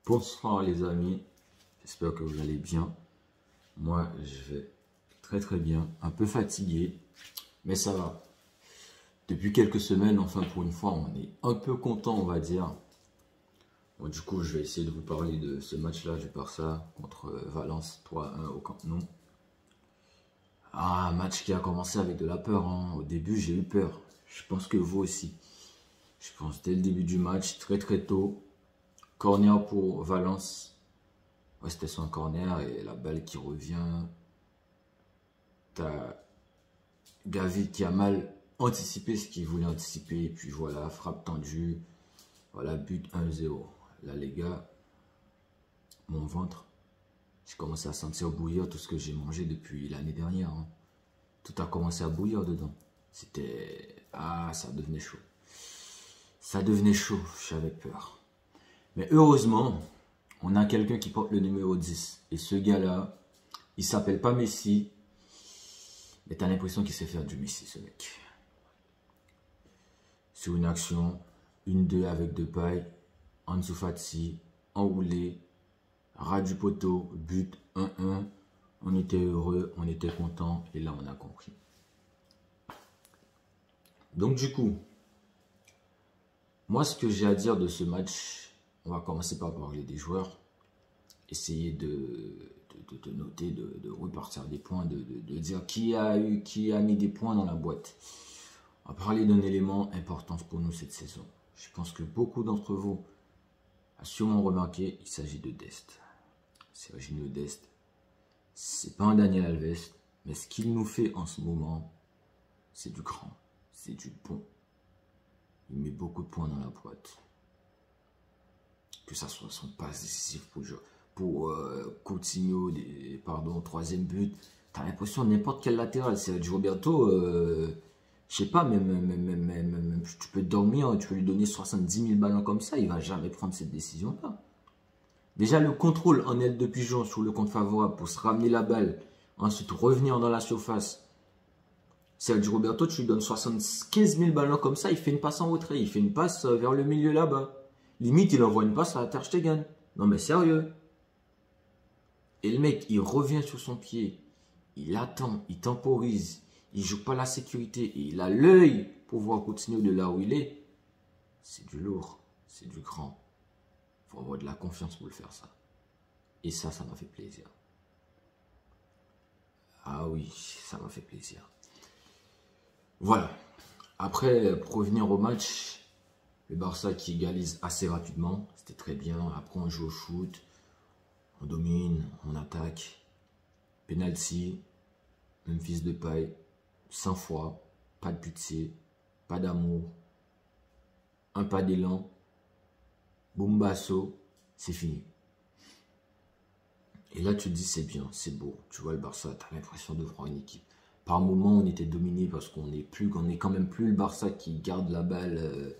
Bonsoir les amis, j'espère que vous allez bien. Moi je vais très très bien, un peu fatigué, mais ça va. Depuis quelques semaines, enfin pour une fois, on est un peu content on va dire. Bon, du coup je vais essayer de vous parler de ce match-là du Barça contre Valence 3-1 au Camp Nou. Ah, un match qui a commencé avec de la peur, hein. Au début j'ai eu peur, je pense que vous aussi. Je pense dès le début du match, très très tôt, corner pour Valence. Ouais, c'était son corner et la balle qui revient. T'as Gavi qui a mal anticipé ce qu'il voulait anticiper. Et puis voilà, frappe tendue. Voilà, but 1-0. Là, les gars, mon ventre, j'ai commencé à sentir bouillir tout ce que j'ai mangé depuis l'année dernière, hein. Tout a commencé à bouillir dedans. C'était... Ah, ça devenait chaud. Ça devenait chaud, j'avais peur. Mais heureusement, on a quelqu'un qui porte le numéro 10. Et ce gars-là, il s'appelle pas Messi. Mais t'as l'impression qu'il sait faire du Messi, ce mec. Sur une action, 1-2 avec Depay, Ansu Fati, enroulé, ras du poteau, but 1-1. On était heureux, on était content et là on a compris. Donc du coup, moi ce que j'ai à dire de ce match, on va commencer par parler des joueurs. Essayer de noter, de repartir des points, de dire qui a mis des points dans la boîte. On va parler d'un élément important pour nous cette saison. Je pense que beaucoup d'entre vous a sûrement remarqué, il s'agit de Dest. Serginho Dest. C'est pas un Daniel Alves, mais ce qu'il nous fait en ce moment, c'est du grand, c'est du bon. Il met beaucoup de points dans la boîte. Que ça soit son passe décisif pour Coutinho, pardon, troisième but. T'as l'impression n'importe quel latéral, c'est du Roberto, je sais pas, même, tu peux dormir, tu peux lui donner 70 000 ballons comme ça, il va jamais prendre cette décision-là. Déjà, le contrôle en aile de pigeon sur le compte favorable pour se ramener la balle, ensuite revenir dans la surface. Sergio Roberto, tu lui donnes 75 000 ballons comme ça, il fait une passe en retrait, il fait une passe vers le milieu là-bas. Limite, il envoie une passe à Ter Stegen. Non mais sérieux. Et le mec, il revient sur son pied, il attend, il temporise, il joue pas la sécurité, et il a l'œil pour voir continuer de là où il est. C'est du lourd, c'est du grand. Il faut avoir de la confiance pour le faire ça. Et ça m'a fait plaisir. Ah oui, ça m'a fait plaisir. Voilà. Après, pour revenir au match, le Barça qui égalise assez rapidement, c'était très bien. Après, on joue au foot, on domine, on attaque. Penalty, Memphis Depay, 100 fois, pas de pitié, pas d'amour, un pas d'élan, Bombasso, c'est fini. Et là, tu te dis, c'est bien, c'est beau. Tu vois, le Barça, tu as l'impression de voir une équipe. Par moments, on était dominé parce qu'on est quand même plus le Barça qui garde la balle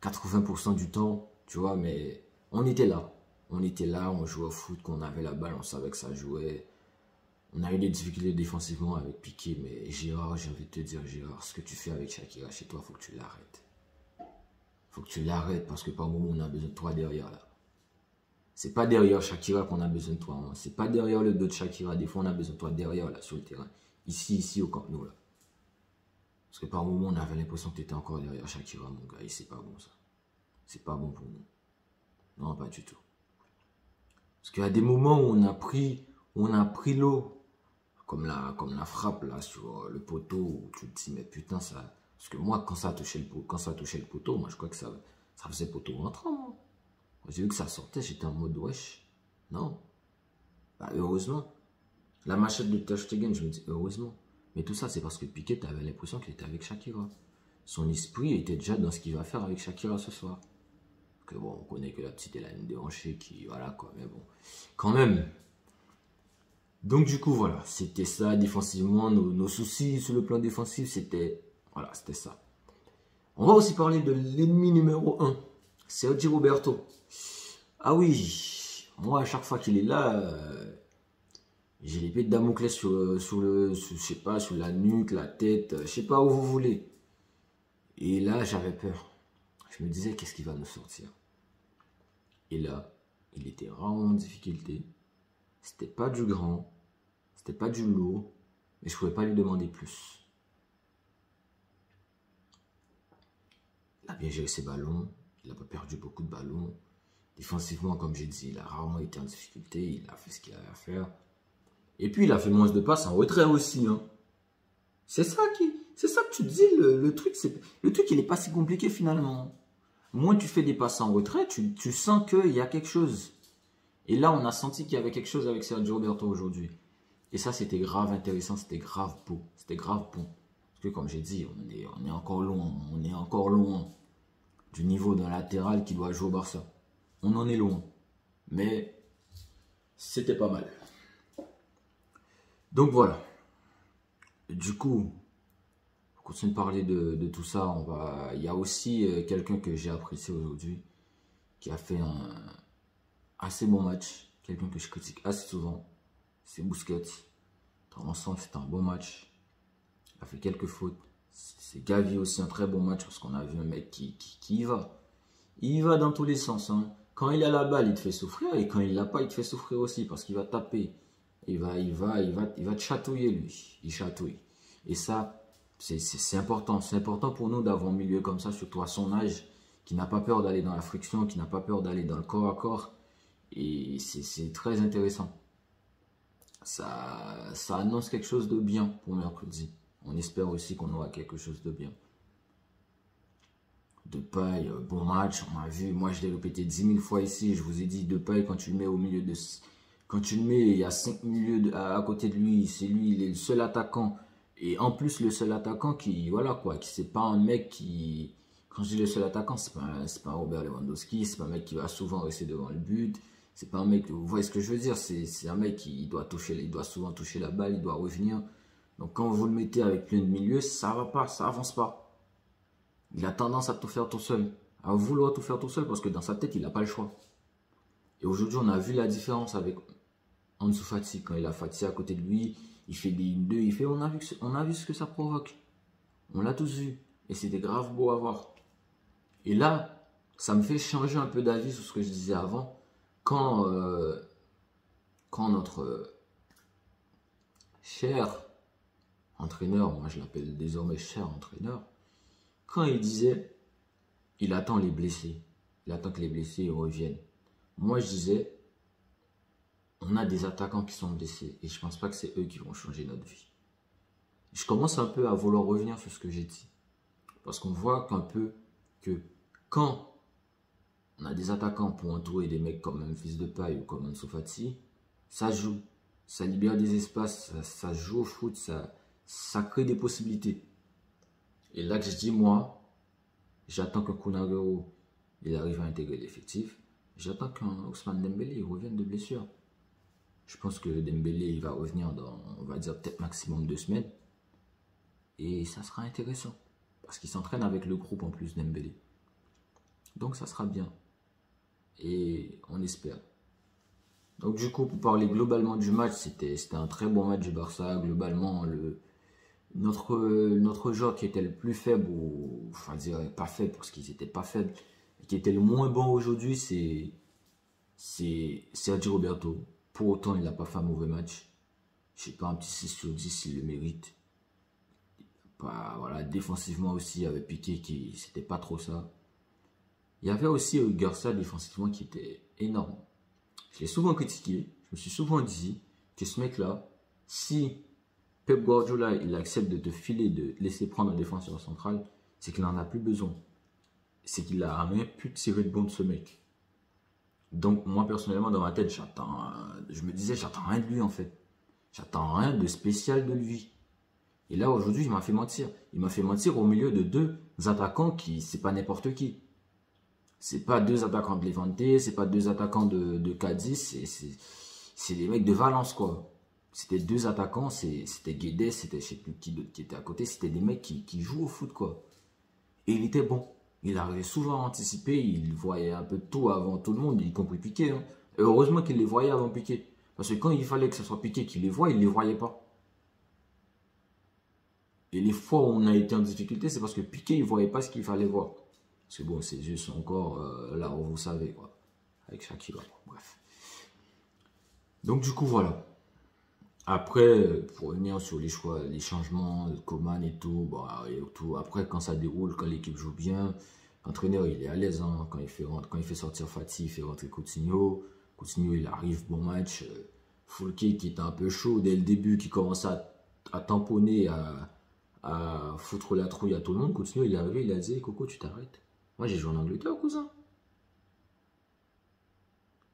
80% du temps, tu vois, mais on était là. On était là, on jouait au foot, quand on avait la balle, on savait que ça jouait. On a eu des difficultés défensivement avec Piqué, mais Gérard, j'ai envie de te dire, Gérard, ce que tu fais avec Shakira chez toi, il faut que tu l'arrêtes. Faut que tu l'arrêtes parce que par moment, on a besoin de toi derrière là. C'est pas derrière Shakira qu'on a besoin de toi, hein. C'est pas derrière le dos de Shakira. Des fois, on a besoin de toi derrière là, sur le terrain. Ici, au Camp Nou là. Parce que par moment, on avait l'impression que tu étais encore derrière Shakira, mon gars, et c'est pas bon ça. C'est pas bon pour nous. Non, pas du tout. Parce qu'il y a des moments où on a pris l'eau, comme la frappe là sur le poteau, où tu te dis, mais putain, ça. Parce que moi, quand ça touchait le poteau, moi je crois que ça faisait poteau rentrant, moi. J'ai vu que ça sortait, j'étais en mode wesh. Non. Bah, heureusement. La machette de Ter Stegen, je me dis heureusement. Mais tout ça, c'est parce que Piqué, t'avais l'impression qu'il était avec Shakira. Son esprit était déjà dans ce qu'il va faire avec Shakira ce soir. Que bon, on connaît que la petite, elle a une déhanchée qui, voilà quoi, mais bon, quand même. Donc du coup, voilà, c'était ça, défensivement, nos soucis sur le plan défensif, c'était, voilà, c'était ça. On va aussi parler de l'ennemi numéro 1, Sergio Roberto. Ah oui, moi, à chaque fois qu'il est là, j'ai l'épée de Damoclès je sais pas, sur la nuque, la tête, je sais pas où vous voulez. Et là, j'avais peur. Je me disais, qu'est-ce qu'il va nous sortir? Et là, il était rarement en difficulté. C'était pas du grand, c'était pas du lourd, mais je pouvais pas lui demander plus. Il a bien géré ses ballons, il n'a pas perdu beaucoup de ballons. Défensivement, comme j'ai dit, il a rarement été en difficulté, il a fait ce qu'il avait à faire. Et puis, il a fait moins de passes en retrait aussi. Hein. C'est ça que tu te dis, le truc, il n'est pas si compliqué finalement. Moins tu fais des passes en retrait, tu sens qu'il y a quelque chose. Et là, on a senti qu'il y avait quelque chose avec Sergio Roberto aujourd'hui. Et ça, c'était grave intéressant, c'était grave beau, c'était grave bon. Parce que comme j'ai dit, on est encore loin du niveau d'un latéral qui doit jouer au Barça. On en est loin. Mais c'était pas mal. Donc voilà. Du coup, on continue de parler de tout ça. Il y a aussi quelqu'un que j'ai apprécié aujourd'hui, qui a fait un assez bon match. Quelqu'un que je critique assez souvent. C'est Busquets. Dans l'ensemble, c'était un bon match. Il a fait quelques fautes. C'est Gavi aussi, un très bon match, parce qu'on a vu un mec qui y va. Il y va dans tous les sens. Hein. Quand il a la balle, il te fait souffrir. Et quand il l'a pas, il te fait souffrir aussi, parce qu'il va taper. Il va te chatouiller, lui. Il chatouille. Et ça, c'est important. C'est important pour nous d'avoir un milieu comme ça, surtout à son âge, qui n'a pas peur d'aller dans la friction, qui n'a pas peur d'aller dans le corps à corps. Et c'est très intéressant. Ça annonce quelque chose de bien pour mercredi. On espère aussi qu'on aura quelque chose de bien. Depay, bon match, on a vu, moi je l'ai répété 10 000 fois ici, je vous ai dit, Depay, quand tu le mets au milieu de... Quand tu le mets, il y a 5 milieux à côté de lui, c'est lui, il est le seul attaquant. Et en plus, le seul attaquant qui, voilà quoi, qui c'est pas un mec qui... Quand je dis le seul attaquant, c'est pas un Robert Lewandowski, c'est pas un mec qui va souvent rester devant le but. C'est pas un mec, vous voyez ce que je veux dire, c'est un mec qui doit souvent toucher la balle, il doit revenir. Donc quand vous le mettez avec plein de milieux, ça va pas, ça avance pas. Il a tendance à tout faire tout seul, à vouloir tout faire tout seul parce que dans sa tête, il n'a pas le choix. Et aujourd'hui, on a vu la différence avec Ansu Fati. Quand il a Fati à côté de lui, il fait des 1-2, on a vu ce que ça provoque. On l'a tous vu. Et c'était grave beau à voir. Et là, ça me fait changer un peu d'avis sur ce que je disais avant. Quand notre cher entraîneur, moi je l'appelle désormais cher entraîneur, quand il disait, il attend les blessés. Il attend que les blessés reviennent. Moi je disais, on a des attaquants qui sont blessés. Et je ne pense pas que c'est eux qui vont changer notre vie. Je commence un peu à vouloir revenir sur ce que j'ai dit. Parce qu'on voit qu'un peu que quand on a des attaquants pour entourer des mecs comme Memphis Depay ou comme Ansu Fati, ça joue. Ça libère des espaces, ça joue au foot, ça crée des possibilités. Et là que je dis, moi, j'attends que Kun Aguero il arrive à intégrer l'effectif. J'attends qu'un Ousmane Dembélé revienne de blessure. Je pense que Dembélé il va revenir dans, on va dire, peut-être maximum 2 semaines. Et ça sera intéressant. Parce qu'il s'entraîne avec le groupe en plus, Dembélé. Donc ça sera bien. Et on espère. Donc du coup, pour parler globalement du match, c'était un très bon match du Barça. Globalement, notre joueur qui était le plus faible, ou enfin dire pas faible parce qu'ils n'étaient pas faibles, qui était le moins bon aujourd'hui, c'est Sergio Roberto. Pour autant, il n'a pas fait un mauvais match. Je sais pas, un petit 6 sur 10, il le mérite. Pas, voilà, défensivement aussi, il y avait Piqué qui c'était pas trop ça. Il y avait aussi Garcia défensivement qui était énorme. Je l'ai souvent critiqué, je me suis souvent dit que ce mec-là, si Pep Guardiola il accepte de te filer, de te laisser prendre un défenseur central, c'est qu'il n'en a plus besoin. C'est qu'il n'a rien pu tirer de bon de ce mec. Donc moi personnellement dans ma tête, je me disais j'attends rien de lui en fait. J'attends rien de spécial de lui. Et là aujourd'hui il m'a fait mentir. Il m'a fait mentir au milieu de 2 attaquants qui, c'est pas n'importe qui. C'est pas 2 attaquants de Levante, c'est pas 2 attaquants de Cadiz, c'est des mecs de Valence quoi. C'était 2 attaquants, c'était Guedes, c'était je sais plus qui d'autre qui était à côté, c'était des mecs qui jouent au foot quoi. Et il était bon. Il arrivait souvent à anticiper, il voyait un peu tout avant tout le monde, y compris Piqué. Hein. Et heureusement qu'il les voyait avant Piqué. Parce que quand il fallait que ce soit Piqué qui les voie, il ne les voyait pas. Et les fois où on a été en difficulté, c'est parce que Piqué, il ne voyait pas ce qu'il fallait voir. Parce que bon, ses yeux sont encore là où vous savez quoi. avec Shakira. Bref. Donc du coup, voilà. Après, pour revenir sur les choix, les changements, Coman et tout, bah, et tout. Après, quand ça déroule, quand l'équipe joue bien, l'entraîneur, il est à l'aise. Hein, quand il fait sortir Fati, il fait rentrer Coutinho. Coutinho, il arrive, bon match. Foulke qui était un peu chaud dès le début, qui commençait à tamponner, à foutre la trouille à tout le monde. Coutinho, il est arrivé, il a dit: Coco, tu t'arrêtes. Moi, j'ai joué en Angleterre, cousin.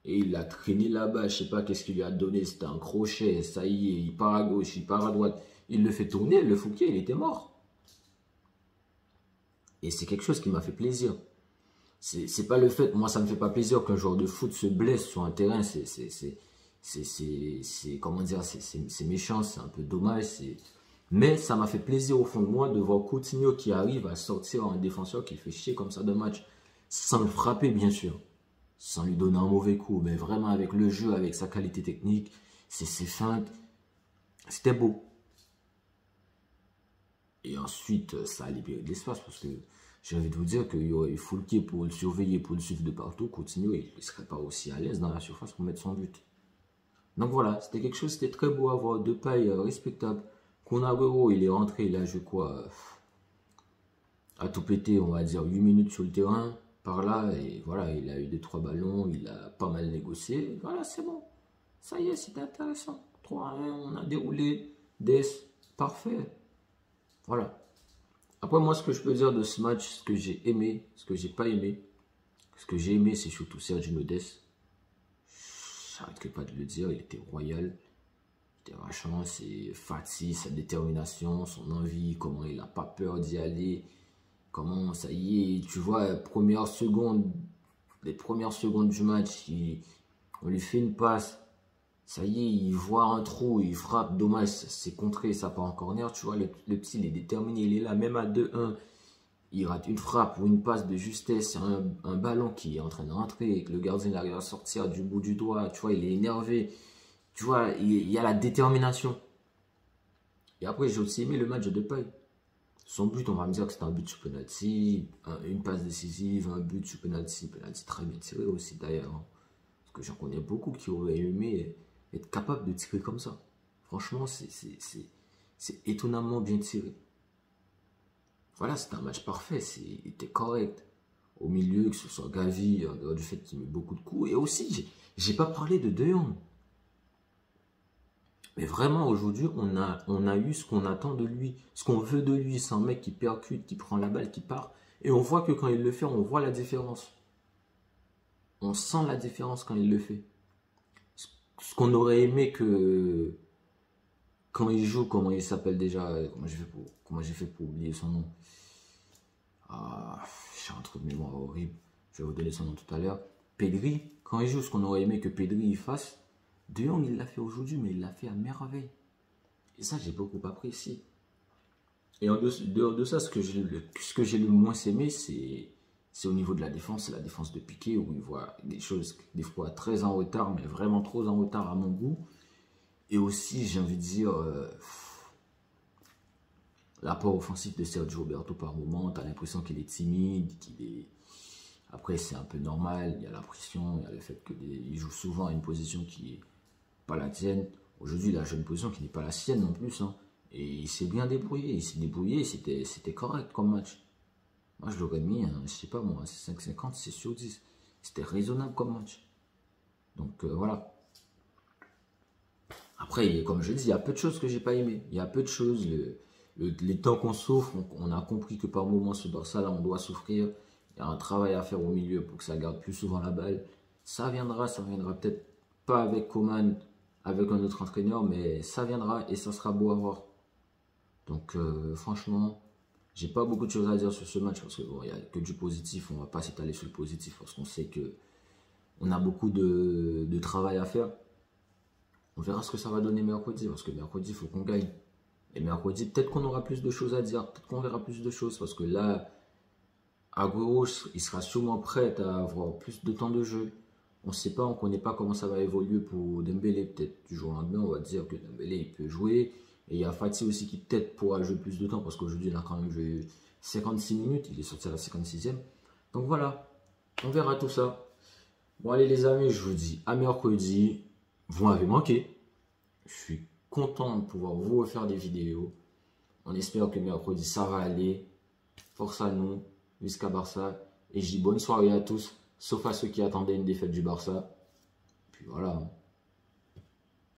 Et il a traîné là-bas, je sais pas qu'est-ce qu'il lui a donné, c'était un crochet, ça y est, il part à gauche, il part à droite. Il le fait tourner, le Fouquier, il était mort. Et c'est quelque chose qui m'a fait plaisir. C'est pas le fait, moi ça me fait pas plaisir qu'un joueur de foot se blesse sur un terrain, comment dire, c'est méchant, c'est un peu dommage, mais ça m'a fait plaisir au fond de moi de voir Coutinho qui arrive à sortir un défenseur qui fait chier comme ça de match, sans le frapper bien sûr, sans lui donner un mauvais coup, mais vraiment avec le jeu, avec sa qualité technique, ses feintes, c'était beau. Et ensuite, ça a libéré de l'espace parce que j'ai envie de vous dire qu'il y aurait Foulquier pour le surveiller, pour le suivre de partout, Coutinho, il ne serait pas aussi à l'aise dans la surface pour mettre son but. Donc voilà, c'était quelque chose, c'était très beau à voir, Depay respectable. Kun Agüero, il est rentré, il a joué quoi, à tout péter, on va dire 8 minutes sur le terrain, par là, et voilà, il a eu 2-3 ballons, il a pas mal négocié, voilà, c'est bon. Ça y est, c'était intéressant. 3-1, on a déroulé, parfait. Voilà. Après, moi, ce que je peux dire de ce match, ce que j'ai aimé, ce que j'ai pas aimé, ce que j'ai aimé, c'est surtout Sergio Dest. J'arrête pas de le dire, il était royal. Il était vachement, c'est Fati, sa détermination, son envie, comment il n'a pas peur d'y aller. Comment, ça y est, tu vois, les premières secondes du match, on lui fait une passe. Ça y est, il voit un trou, il frappe, dommage, c'est contré, ça part en corner, tu vois, le petit, il est déterminé, il est là, même à 2-1, il rate une frappe ou une passe de justesse, un ballon qui est en train de rentrer, et que le gardien arrive à sortir du bout du doigt, tu vois, il est énervé, tu vois, il y a la détermination. Et après, j'ai aussi aimé le match de Depay. Son but, on va me dire que c'était un but sur penalty, une passe décisive, un but sur penalty très bien tiré aussi d'ailleurs, hein. Parce que j'en connais beaucoup qui auraient aimé être capable de tirer comme ça. Franchement, c'est étonnamment bien tiré. Voilà, c'était un match parfait, il était correct. Au milieu, que ce soit Gavi, en dehors du fait qu'il met beaucoup de coups. Et aussi, j'ai pas parlé de De Jong. Mais vraiment, aujourd'hui, on a eu ce qu'on attend de lui, ce qu'on veut de lui. C'est un mec qui percute, qui prend la balle, qui part. Et on voit que quand il le fait, on voit la différence. On sent la différence quand il le fait. Ce qu'on aurait aimé que quand il joue, comment il s'appelle déjà, comment j'ai fait pour oublier son nom. Ah, j'ai un trou de mémoire horrible. Je vais vous donner son nom tout à l'heure. Pedri, quand il joue, ce qu'on aurait aimé que Pedri il fasse, De Jong il l'a fait aujourd'hui, mais il l'a fait à merveille. Et ça, j'ai beaucoup apprécié. Et en dehors de ça, ce que j'ai le moins aimé, c'est au niveau de la défense, c'est la défense de Piqué, où il voit des choses, des fois très en retard, mais vraiment trop en retard à mon goût. Et aussi, j'ai envie de dire, l'apport offensif de Sergio Roberto par moment, tu as l'impression qu'il est timide, Après, c'est un peu normal, il y a la pression, il y a le fait qu'il joue souvent à une position qui n'est pas la tienne. Aujourd'hui, il a une position qui n'est pas la sienne non plus, hein. Et il s'est bien débrouillé, c'était correct comme match. Moi, je l'aurais mis, je sais pas moi, 5,50, c'est sur 10. C'était raisonnable comme match. Donc voilà. Après, comme je dis, il y a peu de choses que j'ai pas aimé. Il y a peu de choses. Les temps qu'on souffre, on a compris que par moments, ce Barça-là, on doit souffrir. Il y a un travail à faire au milieu pour que ça garde plus souvent la balle. Ça viendra peut-être pas avec Coman, avec un autre entraîneur, mais ça viendra et ça sera beau à voir. Donc franchement, j'ai pas beaucoup de choses à dire sur ce match parce qu'il n'y a que du positif. On va pas s'étaler sur le positif parce qu'on sait que on a beaucoup de travail à faire. On verra ce que ça va donner mercredi, parce que mercredi, il faut qu'on gagne. Et mercredi, peut-être qu'on aura plus de choses à dire, peut-être qu'on verra plus de choses, parce que là, Agüero, il sera sûrement prêt à avoir plus de temps de jeu. On ne sait pas, on ne connaît pas comment ça va évoluer pour Dembélé. Peut-être du jour au lendemain, on va dire que Dembélé, il peut jouer. Et il y a Fati aussi qui peut-être pourra jouer plus de temps, parce qu'aujourd'hui, il a quand même joué 56 minutes, il est sorti à la 56e. Donc voilà, on verra tout ça. Bon, allez, les amis, je vous dis à mercredi. Vous m'avez manqué. Je suis content de pouvoir vous refaire des vidéos. On espère que mercredi, ça va aller. Force à nous, jusqu'à Barça. Et je dis bonne soirée à tous, sauf à ceux qui attendaient une défaite du Barça. Puis voilà.